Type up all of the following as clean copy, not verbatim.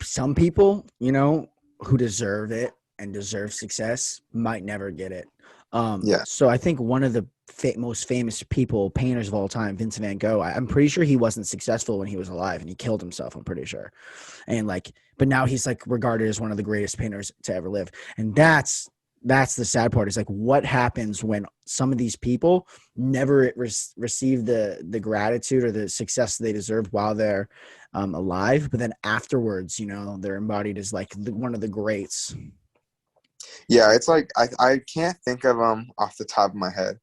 some people, who deserve it and deserve success might never get it. Yeah. So I think one of the most famous painters of all time, Vincent van Gogh, I'm pretty sure he wasn't successful when he was alive and he killed himself. I'm pretty sure. And but now he's regarded as one of the greatest painters to ever live. And that's the sad part, is what happens when some of these people never receive the gratitude or the success they deserve while they're alive, but then afterwards, they're embodied as one of the greats. Yeah, it's I can't think of them off the top of my head.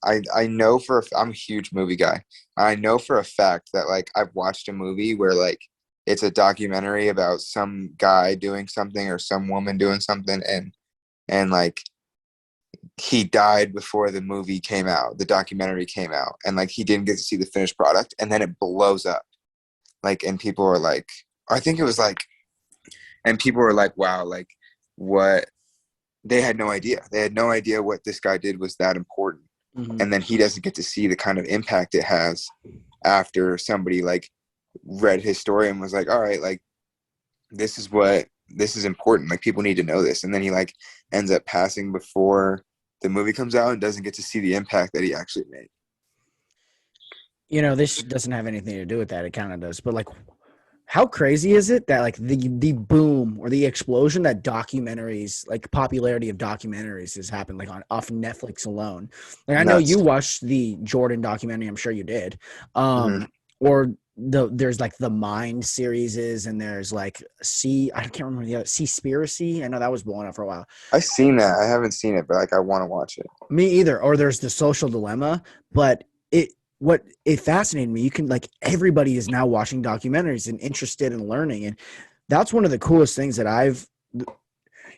I know I'm a huge movie guy. I know for a fact that I've watched a movie where it's a documentary about some guy doing something or some woman doing something, and he died before the movie came out, the documentary came out, and he didn't get to see the finished product, and then it blows up. And people are I think it was and people were wow, what? They had no idea. They had no idea what this guy did was that important. Mm-hmm. And then he doesn't get to see the kind of impact it has after somebody read his story and was all right, this is important. People need to know this. And then he ends up passing before the movie comes out and doesn't get to see the impact that he actually made. This doesn't have anything to do with that. It kind of does. But how crazy is it that the boom or the explosion that documentaries, popularity of documentaries has happened off Netflix alone? I know you watched the Jordan documentary. I'm sure you did. Or there's the Mind series, and there's I can't remember the other, Seaspiracy. I know that was blowing up for a while. I've seen that. I haven't seen it, but I want to watch it. Me either. Or there's The Social Dilemma, but what it fascinated me, everybody is now watching documentaries and interested in learning. And that's one of the coolest things that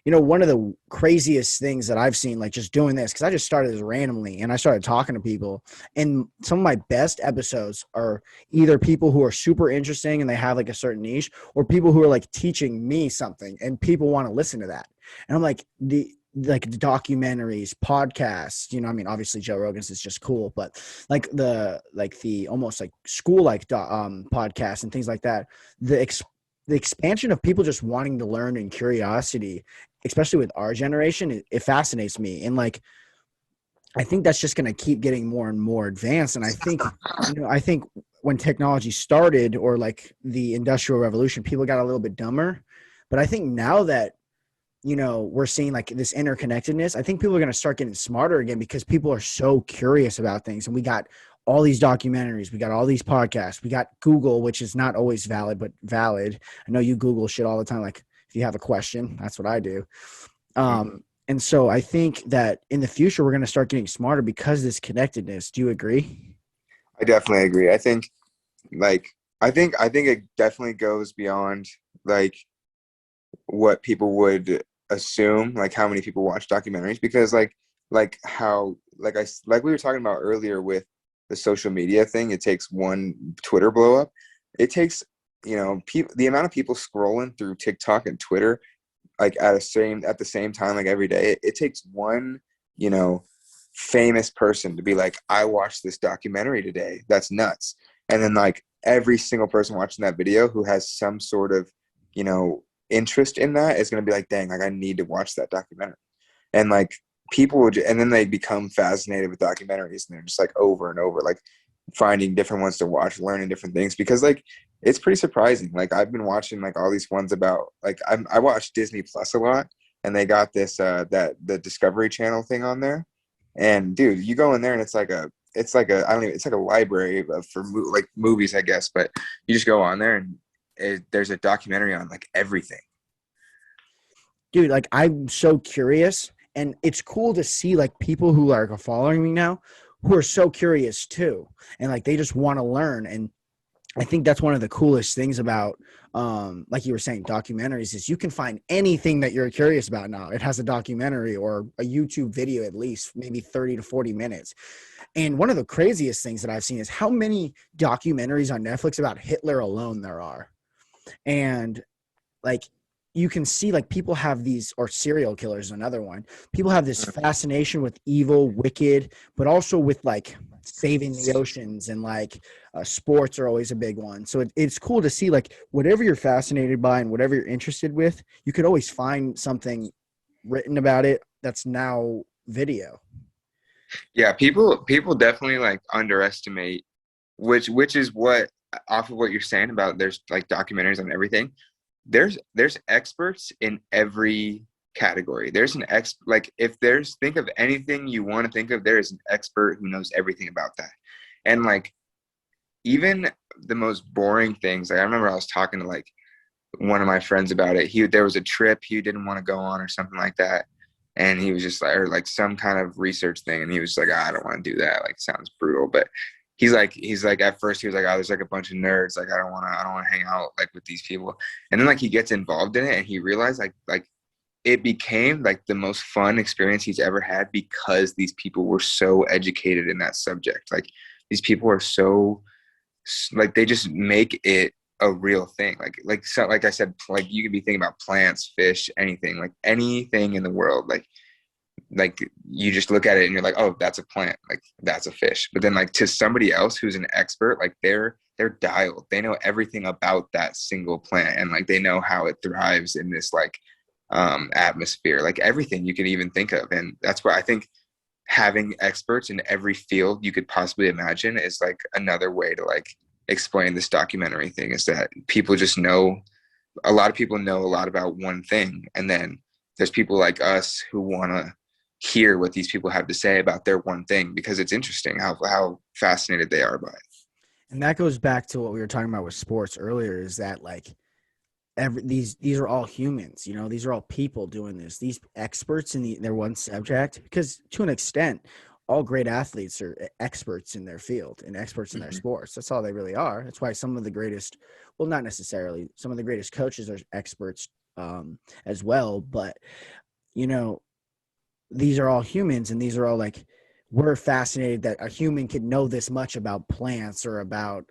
one of the craziest things that I've seen, just doing this, because I just started this randomly and I started talking to people. And some of my best episodes are either people who are super interesting and they have a certain niche, or people who are teaching me something and people want to listen to that. And I'm the documentaries, podcasts, obviously Joe Rogan's is just cool, but the almost school podcasts and things like that, the expansion of people just wanting to learn and curiosity, especially with our generation, it fascinates me. And I think that's just going to keep getting more and more advanced. And I think when technology started, or the Industrial Revolution, people got a little bit dumber. But I think now that we're seeing this interconnectedness, I think people are going to start getting smarter again, because people are so curious about things. And we got all these documentaries, we got all these podcasts, we got Google, which is not always valid, but valid. I know you Google shit all the time. If you have a question, that's what I do. And so I think that in the future, we're going to start getting smarter because of this connectedness. Do you agree? I definitely agree. I think it definitely goes beyond what people would assume, how many people watch documentaries, because how we were talking about earlier with the social media thing, it takes one Twitter blow up. It takes, the amount of people scrolling through TikTok and Twitter, at the same time, every day, it takes one, famous person to be I watched this documentary today. That's nuts. And then every single person watching that video who has some sort of, interest in that is going to be dang, I need to watch that documentary. And people would, and then they become fascinated with documentaries, and they're just over and over, finding different ones to watch, learning different things, because it's pretty surprising. I've been watching all these ones about I watch Disney Plus a lot, and they got this the Discovery Channel thing on there, and dude, you go in there and it's like a it's like a library for movies, I guess, but you just go on there and there's a documentary on everything. Dude, I'm so curious, and it's cool to see people who are following me now who are so curious too, and they just want to learn. And I think that's one of the coolest things about like you were saying, documentaries, is you can find anything that you're curious about now. It has a documentary or a YouTube video, at least maybe 30 to 40 minutes. And one of the craziest things that I've seen is how many documentaries on Netflix about Hitler alone there are. And you can see people have these, or serial killers, another one. People have this fascination with evil, wicked, but also with saving the oceans, and like sports are always a big one. So it's cool to see like whatever you're fascinated by and whatever you're interested with, you could always find something written about it that's now video. Yeah, people definitely like underestimate, which is what, off of what you're saying about there's like documentaries on everything. There's experts in every category. There's an like if there's, think of anything you want to think of, there is an expert who knows everything about that. And like even the most boring things, like I remember I was talking to like one of my friends about it. There was a trip he didn't want to go on or something like that. And he was just like, or like some kind of research thing. And he was like, I don't want to do that. Like, sounds brutal. But he's like, at first he was like, oh, there's like a bunch of nerds. Like, I don't want to hang out like with these people. And then like he gets involved in it and he realized like it became like the most fun experience he's ever had because these people were so educated in that subject. Like these people are so, like, they just make it a real thing. So, like I said, like you could be thinking about plants, fish, anything, like anything in the world. Like you just look at it and you're like, oh, that's a plant, like that's a fish. But then like to somebody else who's an expert, like they're dialed. They know everything about that single plant, and like they know how it thrives in this like atmosphere, like everything you can even think of. And that's why I think having experts in every field you could possibly imagine is like another way to like explain this documentary thing, is that people just know, a lot of people know a lot about one thing, and then there's people like us who want to hear what these people have to say about their one thing because it's interesting how fascinated they are by it. And that goes back to what we were talking about with sports earlier, is that like these are all humans, you know, these are all people doing this, these experts in their one subject, because to an extent all great athletes are experts in their field and experts in their sports. That's all they really are. That's why some of the greatest, well, not necessarily, some of the greatest coaches are experts as well. But, you know, these are all humans, and these are all like, we're fascinated that a human could know this much about plants or about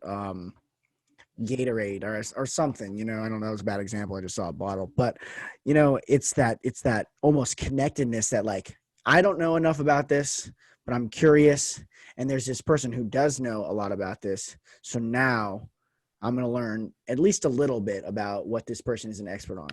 Gatorade or something, you know. I don't know, it was a bad example. I just saw a bottle, but you know, it's that almost connectedness that like, I don't know enough about this, but I'm curious. And there's this person who does know a lot about this. So now I'm going to learn at least a little bit about what this person is an expert on.